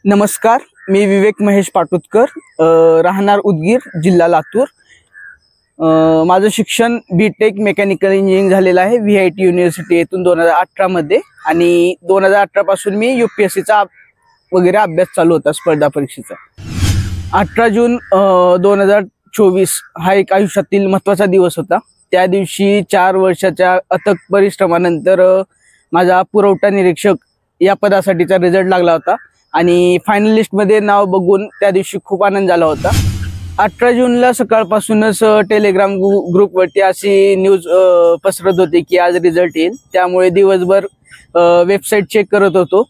नमस्कार, मी विवेक महेश पाटोदकर, राहणार उदगीर, जिल्हा लातूर। माझं शिक्षण बीटेक मेकॅनिकल इंजिनिअरिंग झालेलं आहे VIT युनिव्हर्सिटी येथून 2018 मध्ये, आणि 2018 पासून मी UPSCचा वगैरे अभ्यास चालू होता, स्पर्धा परीक्षेचा। 18 जून 2024 हा एक आयुष्यातील महत्त्वाचा दिवस होता। त्या दिवशी 4 वर्षाच्या अथक परिश्रमानंतर माझा पुरवठा निरीक्षक या पदासाठीचा रिझल्ट लागला होता, आणि फायनल लिस्ट मध्ये नाव बघून त्या दिवशी खूप आनंद झाला होता। 18 जूनला सकाळपासूनच टेलिग्राम ग्रुपवरती अशी न्यूज पसरत होती की आज रिझल्ट येईल। त्यामुळे दिवसभर वेबसाईट चेक करत होतो।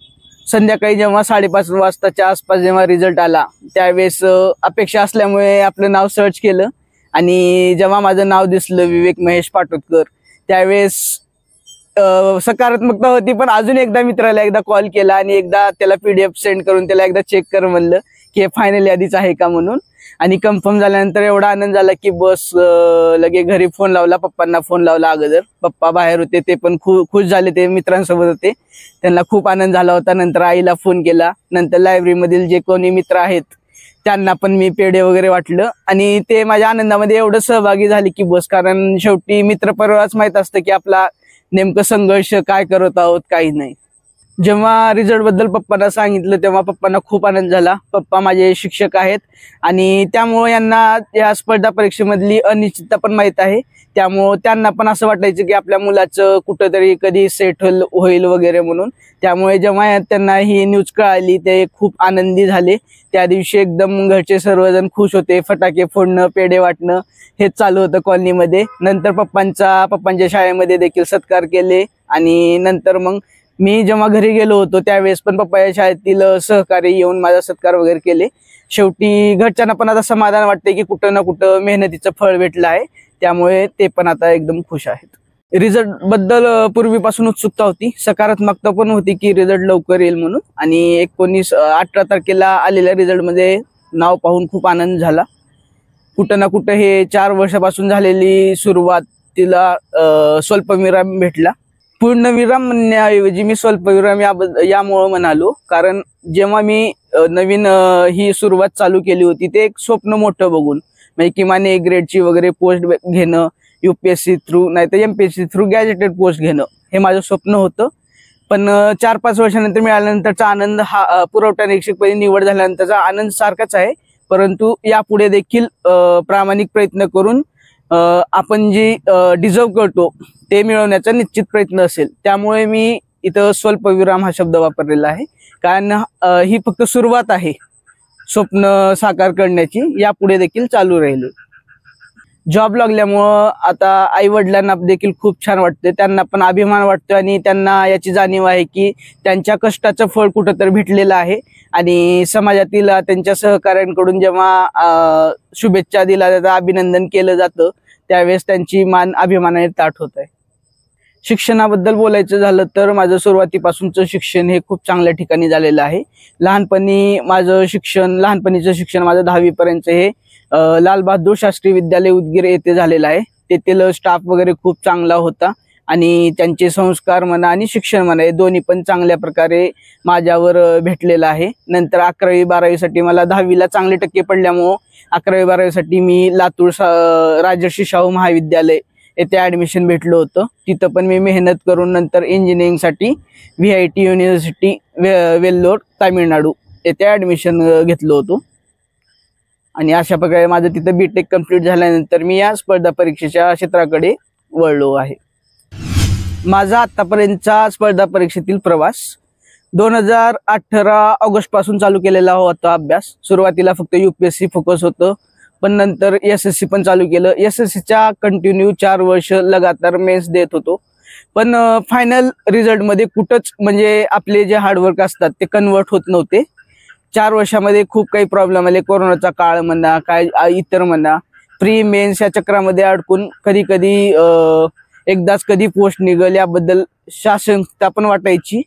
संध्याकाळी जेव्हा 5:30 वाजताच्या आसपास जेव्हा रिझल्ट आला, त्यावेळेस अपेक्षा असल्यामुळे आपलं नाव सर्च केलं, आणि जेव्हा माझं नाव दिसलं विवेक महेश पाटोदकर, त्यावेळेस सकारात्मकता होती। पण अजून एकदा मित्राला एकदा कॉल केला आणि एकदा त्याला PDF सेंड करून त्याला एकदा चेक कर म्हणलं की फायनल यादीच आहे का म्हणून। आणि कन्फर्म झाल्यानंतर एवढा आनंद झाला की बस लगे घरी फोन लावला, पप्पांना फोन लावला अगोदर। पप्पा बाहेर होते, ते पण खुश झाले, ते मित्रांसोबत होते, त्यांना खूप आनंद झाला होता। नंतर आईला फोन केला, नंतर लायब्ररीमधील जे कोणी मित्र आहेत त्यांना पण मी पेढे वगैरे वाटलं, आणि ते माझ्या आनंदामध्ये एवढं सहभागी झाले की बस, कारण शेवटी मित्रपरिवारच माहित असतं की आपला नेमकं संघर्ष काय करत आहोत, काही नाही। जेव्हा रिझल्ट बद्दल पप्पांना सांगितलं तेव्हा पप्पांना खूप आनंद झाला। पप्पा माझे शिक्षक आहेत, आणि त्यामुळे यांना या स्पर्धा परीक्षेमधली अनिश्चितता पण माहित आहे। त्यामुळे त्यांना पण असं वाटायचं की आपल्या मुलाचं कुठंतरी कधी सेटल होईल वगैरे म्हणून। त्यामुळे जेव्हा त्यांना ही न्यूज कळाली ते खूप आनंदी झाले। त्या दिवशी एकदम घरचे सर्वजण खुश होते, फटाके फोडणं, पेढे वाटणं हेच चालू होतं कॉलनीमध्ये। नंतर पप्पांच्या शाळेमध्ये देखील सत्कार केले, आणि नंतर मग मी जेव्हा घरी गेलो होतो त्यावेळेस पण पप्पाच्या शाळेतील सहकारी येऊन माझा सत्कार वगैरे केले। शेवटी घरच्यांना पण आता समाधान वाटते की कुठं ना कुठं मेहनतीचं फळ भेटलं आहे, त्यामुळे ते पण आता एकदम खुश आहेत। रिझल्ट बद्दल पूर्वीपासून उत्सुकता होती, सकारात्मकता पण होती की रिझल्ट लवकर येईल म्हणून, आणि 18 तारखेला आलेल्या रिझल्ट मध्ये नाव पाहून खूप आनंद झाला। कुठं ना कुठं हे 4 वर्षापासून झालेली सुरुवातीला स्वल्पविराम भेटला। पूर्णविराम म्हणण्याऐवजी मी स्वल्पविराम यामुळे म्हणालो, कारण जेव्हा मी नवीन ही सुरुवात चालू केली होती ते एक स्वप्न मोठं बघून, म्हणजे किमान A ग्रेडची वगैरे पोस्ट घेणं UPSC थ्रू, नाही तर MPSC थ्रू गॅजेटेड पोस्ट घेणं, हे माझं स्वप्न होतं। पण 4-5 वर्षानंतर मिळाल्यानंतरचा आनंद हा पुरवठा निरीक्षकपदी निवड झाल्यानंतरचा आनंद सारखाच आहे, परंतु यापुढे देखील प्रामाणिक प्रयत्न करून आपण जी डिझर्व करतो ते मिळवण्याचा निश्चित प्रयत्न असेल। त्यामुळे मी इथं स्वल्पविराम हा शब्द वापरलेला आहे, कारण ही फक्त सुरुवात आहे स्वप्न साकार करण्याची, यापुढे देखील चालू राहील। जॉब लागल्यामुळं आता आई वडिलांना देखील खूप छान वाटते, त्यांना पण अभिमान वाटतो, आणि त्यांना याची जाणीव आहे की त्यांच्या कष्टाचं फळ कुठंतरी भेटलेलं आहे। आणि समाजातील त्यांच्या सहकाऱ्यांकडून जेव्हा शुभेच्छा दिल्या जातात, अभिनंदन केलं जातं, त्यावेळेस त्यांची मान अभिमानाने ताठ होत आहे। शिक्षणाबद्दल बोलायचं झालं तर माझं सुरुवातीपासूनचं शिक्षण हे खूप चांगल्या ठिकाणी झालेलं आहे। लहानपणीचं शिक्षण माझं 10वी पर्यंत हे लाल बहादूर शास्त्री विद्यालय उदगीर येथे झालेलं आहे। तेथील स्टाफ वगैरे खूप चांगला होता, आणि त्यांचे संस्कार म्हणा आणि शिक्षण म्हणा हे दोन्ही पण चांगल्या प्रकारे माझ्यावर भेटलेलं आहे। नंतर 11वी-12वी साठी मला 10वीला चांगले टक्के पडल्यामुळे 11वी-12वी साठी मी लातूर राजर्षी शाहू महाविद्यालय येथे ऍडमिशन भेटलं होतं। तिथं पण मी मेहनत करून नंतर इंजिनिअरिंग साठी VIT युनिव्हर्सिटी वेल्लोर तामिळनाडू येथे ऍडमिशन घेतलं होतं, आणि अशा प्रकारे माझं तिथं BTech कंप्लीट झाल्यानंतर मी या स्पर्धा परीक्षेच्या क्षेत्राकडे वळलो आहे। माझा आतापर्यंतचा स्पर्धा परीक्षेतील प्रवास 2018 ऑगस्ट पासून चालू केलेला होता अभ्यास। सुरुवातीला फक्त UPSC फोकस होतं, पण नंतर SSC पण चालू केलं। SSCच्या कंटिन्यू 4 वर्ष लगातार मेन्स देत होतो, पण फायनल रिझल्ट मध्ये कुठंच म्हणजे आपले जे हार्डवर्क असतात ते कन्वर्ट होत नव्हते। 4 वर्षामध्ये खूप काही प्रॉब्लेम आले, कोरोनाचा काळ म्हणा, काय इतर म्हणा, प्री मेन्स या चक्रामध्ये अडकून कधी कधी एकदाच कधी पोस्ट निघल याबद्दल शासनता पण वाटायची,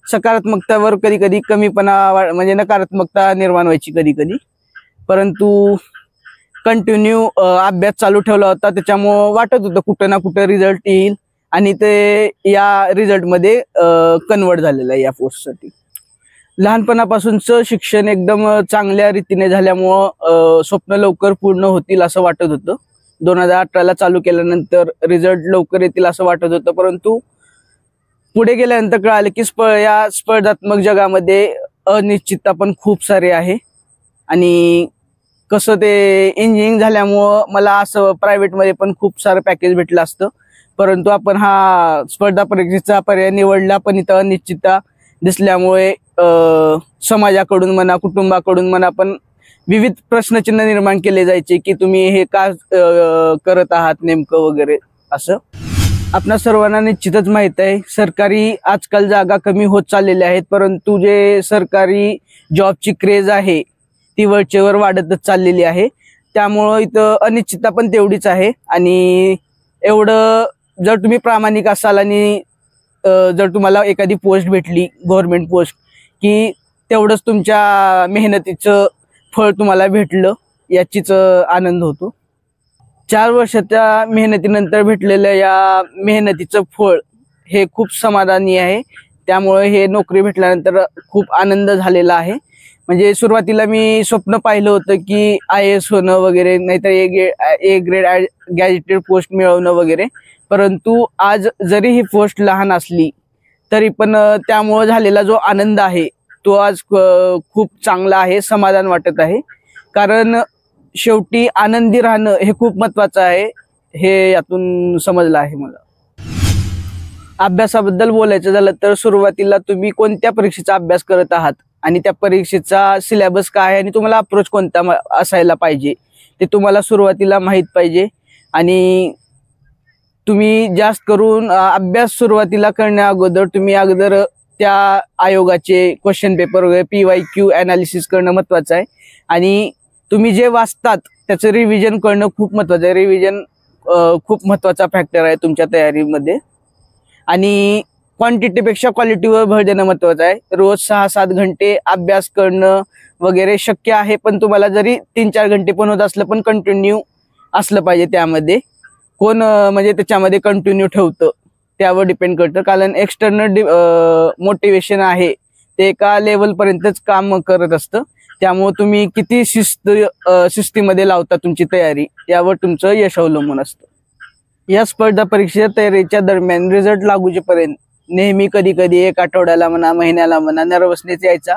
सकारात्मकतावर कधी कधी कमीपणा म्हणजे नकारात्मकता निर्माण व्हायची कधी कधी, परंतु कंटिन्यू अभ्यास चालू ठेवला होता, त्याच्यामुळे वाटत होतं कुठं ना कुठं रिझल्ट येईल, आणि ते या रिझल्ट मध्ये कन्वर्ट झालेलं आहे या पोस्टसाठी। लहानपणापासूनचं शिक्षण एकदम चांगल्या रीतीने झाल्यामुळं स्वप्न लवकर पूर्ण होतील असं वाटत होतं. 2018ला चालू केल्यानंतर रिझल्ट लवकर येतील असं वाटत होतं, परंतु पुढे गेल्यानंतर कळालं की या स्पर्धात्मक जगामध्ये अनिश्चितता पण खूप सारी आहे. आणि कसं ते इंजिनिअरिंग झाल्यामुळं मला असं प्रायव्हेटमध्ये पण खूप सारं पॅकेज भेटलं असतं, परंतु आपण हा स्पर्धा परीक्षेचा पर्याय निवडला. पण इथं अनिश्चितता दिसल्यामुळे समाजाकडून म्हणा, कुटुंबाकडून म्हणा, पण विविध प्रश्नचिन्ह निर्माण केले जायचे की तुम्ही हे का करत आहात नेमकं वगैरे असं. आपणा सर्वांना निश्चितच माहित आहे सरकारी आजकाल जागा कमी होत चाललेल्या आहेत, परंतु जे सरकारी जॉबची क्रेज आहे ती वरचेवर वाढतच चाललेली आहे. त्यामुळं इथं अनिश्चितता पण तेवढीच आहे. आणि एवढं जर तुम्ही प्रामाणिक असाल आणि जर तुम्हाला एखादी पोस्ट भेटली गव्हर्नमेंट पोस्ट, की तेवढंच तुमच्या मेहनतीचं फळ तुम्हाला भेटलं याचीच आनंद होतो. 4 वर्षाच्या मेहनतीनंतर भेटलेल्या या मेहनतीचं फळ हे खूप समाधानी आहे. त्यामुळे हे नोकरी भेटल्यानंतर खूप आनंद झालेला आहे. म्हणजे सुरुवातीला मी स्वप्न पाहिलं होतं की IAS होणं वगैरे, नाहीतर ए ग्रेड गॅजेटेड पोस्ट मिळवणं वगैरे, परंतु आज जरी ही पोस्ट लहान असली तरी पण त्यामुळे झालेला जो आनंद आहे तो आज खूप चांगला आहे, समाधान वाटत आहे. कारण शेवटी आनंदी राहणं हे खूप महत्वाचं आहे, हे यातून समजलं आहे मला. अभ्यासाबद्दल बोलायचं झालं तर सुरुवातीला तुम्ही कोणत्या परीक्षेचा अभ्यास करत आहात आणि त्या परीक्षेचा सिलेबस काय आहे आणि तुम्हाला अप्रोच कोणता असायला पाहिजे ते तुम्हाला सुरुवातीला माहीत पाहिजे. आणि तुम्ही जास्त करून अभ्यास सुरुवातीला करण्या अगोदर तुम्ही अगोदर त्या आयोगाचे क्वेश्चन पेपर वगैरे PYQ ॲनालिसिस करणं महत्त्वाचं आहे. आणि तुम्ही जे वाचतात त्याचं रिव्हिजन करणं खूप महत्त्वाचं आहे. रिव्हिजन खूप महत्त्वाचा फॅक्टर आहे तुमच्या तयारीमध्ये. आणि क्वांटिटीपेक्षा क्वालिटीवर भर देणं महत्त्वाचं आहे. रोज 6-7 घंटे अभ्यास करणं वगैरे शक्य आहे, पण तुम्हाला जरी 3-4 घंटे पण होत असलं पण कंटिन्यू असलं पाहिजे त्यामध्ये. कोण म्हणजे त्याच्यामध्ये कंटिन्यू ठेवतं त्यावर डिपेंड करतं. कारण एक्सटर्नल मोटिवेशन आहे ते एका लेवलपर्यंतच काम करत असतं. त्यामुळे तुम्ही किती शिस्तीमध्ये लावता तुमची तयारी यावर तुमचं यश अवलंबून असतं. या स्पर्धा परीक्षेच्या तयारीच्या दरम्यान रिझल्ट लागूपर्यंत नेहमी कधी कधी 1 आठवड्याला म्हणा, महिन्याला म्हणा, नर्वसनेस यायचा.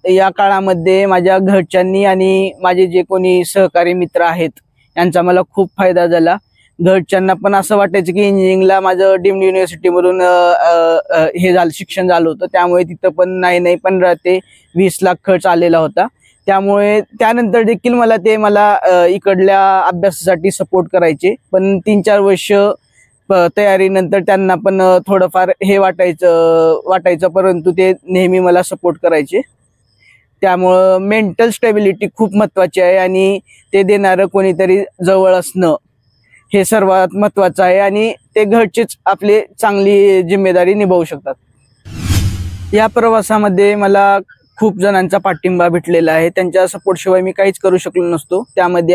या काळामध्ये माझ्या घरच्यांनी आणि माझे जे कोणी सहकारी मित्र आहेत यांचा मला खूप फायदा झाला. घरच्यांना पण असं वाटायचं की इंजिनिअरिंगला माझं डीम्ड युनिव्हर्सिटीमधून हे झालं, शिक्षण झालं होतं, त्यामुळे तिथं पण नाही 15 ते 20 लाख खर्च आलेला होता. त्यामुळे त्यानंतर देखील मला इकडल्या अभ्यासासाठी सपोर्ट करायचे. पण 3-4 वर्ष तयारीनंतर त्यांना पण थोडंफार हे वाटायचं, परंतु ते नेहमी मला सपोर्ट करायचे. त्यामुळं मेंटल स्टेबिलिटी खूप महत्त्वाची आहे आणि ते देणारं कोणीतरी जवळ असणं हे सर्वात महत्त्वाचं आहे. आणि ते घरचेच आपली चांगली जिम्मेदारी निभावू शकतात. या प्रवासामध्ये मला खूप जणांचा पाठिंबा भेटलेला आहे. त्यांच्या सपोर्टशिवाय मी काहीच करू शकलो नसतो. त्यामध्ये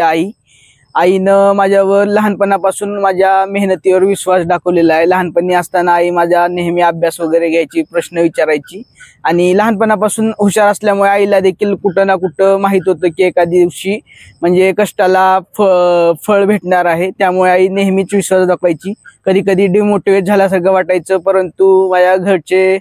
आईनं माझ्यावर लहानपणापासून माझ्या मेहनतीवर विश्वास दाखवलेला आहे. लहानपणी असताना आई माझ्या नेहमी अभ्यास वगैरे घ्यायची, प्रश्न विचारायची. आणि लहानपणापासून हुशार असल्यामुळे आईला देखील कुठं ना कुठं माहीत होतं की एखाद्या दिवशी म्हणजे कष्टाला फळ भेटणार आहे. त्यामुळे आई नेहमीच विश्वास दाखवायची. कधी कधी डिमोटिवेट झाल्यासारखं वाटायचं, परंतु माझ्या घरचे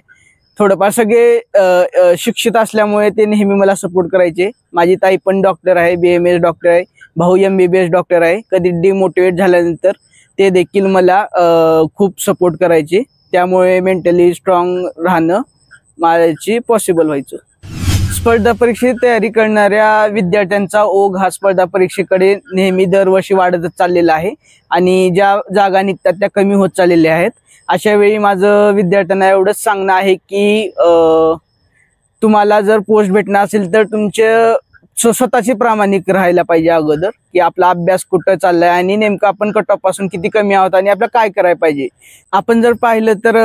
थोडंफार सगळे शिक्षित असल्यामुळे ते नेहमी मला सपोर्ट करायचे. माझी ताई पण डॉक्टर आहे, BMS डॉक्टर आहे. भाऊ MBBS डॉक्टर आहे. कधी डिमोटिवेट झाल्यानंतर ते देखील मला खूप सपोर्ट करायचे. त्यामुळे मेंटली स्ट्रॉंग राहणं माझी पॉसिबल व्हायचं. स्पर्धा परीक्षेची तयारी करणाऱ्या विद्यार्थ्यांचा ओघ हा स्पर्धा परीक्षेकडे नेहमी दरवर्षी वाढतच चाललेला आहे आणि ज्या जागा निघतात त्या कमी होत चाललेल्या आहेत. अशा वेळी माझं विद्यार्थ्यांना एवढंच सांगणं आहे की तुम्हाला जर पोस्ट भेटणार असेल तर तुमचे स्वतःची प्रामाणिक राहायला पाहिजे अगोदर, की आपला अभ्यास कुठं चाललाय आणि नेमकं आपण कट ऑफ पासून किती कमी आहोत आणि आपल्याला काय करायला पाहिजे. आपण जर पाहिलं तर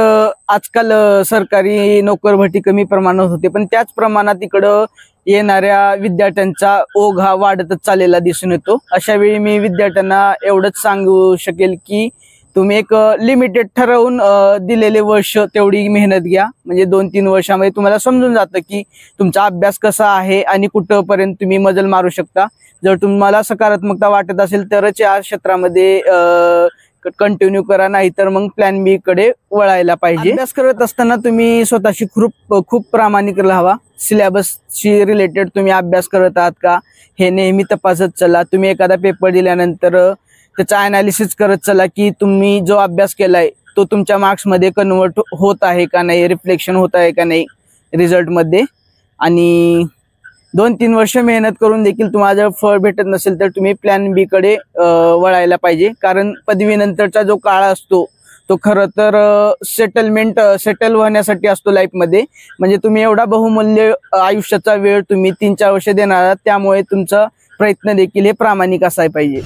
आजकाल सरकारी नोकर भरती कमी प्रमाणात होते, पण त्याच प्रमाणात इकडं येणाऱ्या विद्यार्थ्यांचा ओघ हा वाढतच चाललेला दिसून येतो. अशा वेळी मी विद्यार्थ्यांना एवढंच सांगू शकेल की तुम्ही एक लिमिटेड ठरवून दिलेले वर्ष तेवढी मेहनत घ्या. म्हणजे 2-3 वर्षामध्ये तुम्हाला समजून जातं की तुमचा अभ्यास कसा आहे आणि कुठपर्यंत तुम्ही मजल मारू शकता. जर तुम्हाला सकारात्मकता वाटत असेल तरच या क्षेत्रामध्ये कंटिन्यू करा, नाहीतर मग प्लॅन बी कडे वळायला पाहिजे. अभ्यास करत असताना तुम्ही स्वतःशी खूप प्रामाणिक राहावा. सिलेबसशी रिलेटेड तुम्ही अभ्यास करत आहात का हे नेहमी तपासत चला. तुम्ही एखादा पेपर दिल्यानंतर त्याचा अनालिसिस करत चला की तुम्ही जो अभ्यास केलाय तो तुमच्या मार्क्स मध्ये कन्वर्ट होत आहे का नाही, रिफ्लेक्शन होत आहे का नाही रिझल्ट मध्ये. आणि 2-3 वर्ष मेहनत करून देखील तुम्हाला जर फळ भेटत नसेल तर तुम्ही प्लॅन बी कडे वळायला पाहिजे. कारण पदवीनंतरचा जो काळ असतो तो खरं तर सेटल होण्यासाठी असतो लाईफमध्ये. म्हणजे तुम्ही एवढा बहुमूल्य आयुष्याचा वेळ तुम्ही 3-4 वर्ष देणार आहात, त्यामुळे तुमचा प्रयत्न देखील हे प्रामाणिक असायला पाहिजे.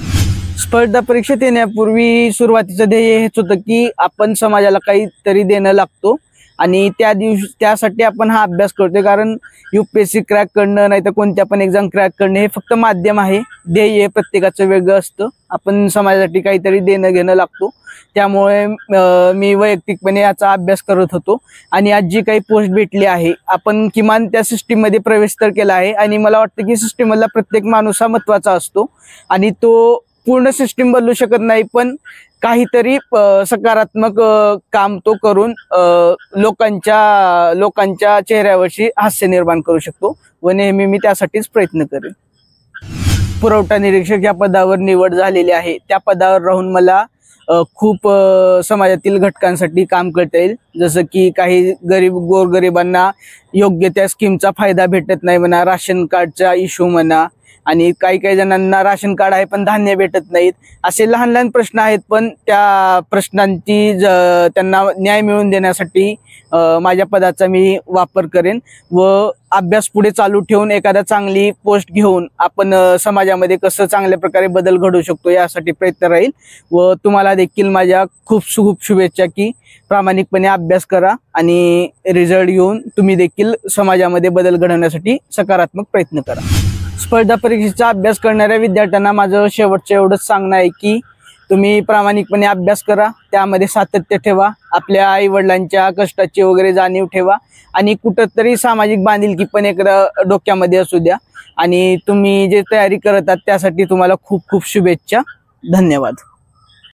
स्पर्धा परीक्षेत येण्यापूर्वी सुरुवातीचं ध्येय हेच होतं की आपण समाजाला काहीतरी देणं लागतो आणि त्यासाठी आपण हा अभ्यास करतोय. कारण UPSC क्रॅक करणं नाही तर कोणत्या पण एक्झाम क्रॅक करणे हे फक्त माध्यम आहे. ध्येय प्रत्येकाचं वेगळं असतं. आपण समाजासाठी काहीतरी देणं घेणं लागतो. त्यामुळे मी वैयक्तिकपणे याचा अभ्यास करत होतो आणि आज जी काही पोस्ट भेटली आहे आपण किमान त्या सिस्टीम मध्ये प्रवेश तर केला आहे. आणि मला वाटतं की सिस्टीम मधला प्रत्येक माणूस हा महत्वाचा असतो आणि तो पूर्ण सिस्टीम बदलू शकत नाही, पण काहीतरी सकारात्मक काम तो करून लोकांच्या चेहऱ्यावरची हास्य निर्माण करू शकतो व नेहमी मी त्यासाठीच प्रयत्न करेन. पुरवठा निरीक्षक या पदावर निवड झालेली आहे. त्या पदावर राहून मला खूप समाजातील घटकांसाठी काम करता येईल. जसं की काही गोरगरिबांना योग्य त्या स्कीमचा फायदा भेटत नाही म्हणा, राशन कार्डचा इश्यू म्हणा, आणि काही जणांना राशन कार्ड आहे पण धान्य भेटत नाहीत. असे लहान प्रश्न आहेत, पण त्या प्रश्नांची त्यांना न्याय मिळवून देण्यासाठी माझ्या पदाचा मी वापर करेन व अभ्यास पुढे चालू ठेवून एखादा चांगली पोस्ट घेऊन आपण समाजामध्ये कसं चांगल्या प्रकारे बदल घडवू शकतो यासाठी प्रयत्न राहील. व तुम्हाला देखील माझ्या खूप शुभेच्छा की प्रामाणिकपणे अभ्यास करा आणि रिझल्ट घेऊन तुम्ही देखील समाजामध्ये बदल घडवण्यासाठी सकारात्मक प्रयत्न करा. स्पर्धा परीक्षेचा अभ्यास करणाऱ्या विद्यार्थ्यांना माझं शेवटचं एवढंच सांगणं आहे की तुम्ही प्रामाणिकपणे अभ्यास करा, त्यामध्ये सातत्य ठेवा, आपल्या आई वडिलांच्या कष्टाची वगैरे जाणीव ठेवा आणि कुठंतरी सामाजिक बांधिलकी पण एक डोक्यामध्ये असू द्या. आणि तुम्ही जे तयारी करत आहात त्यासाठी तुम्हाला खूप शुभेच्छा. धन्यवाद.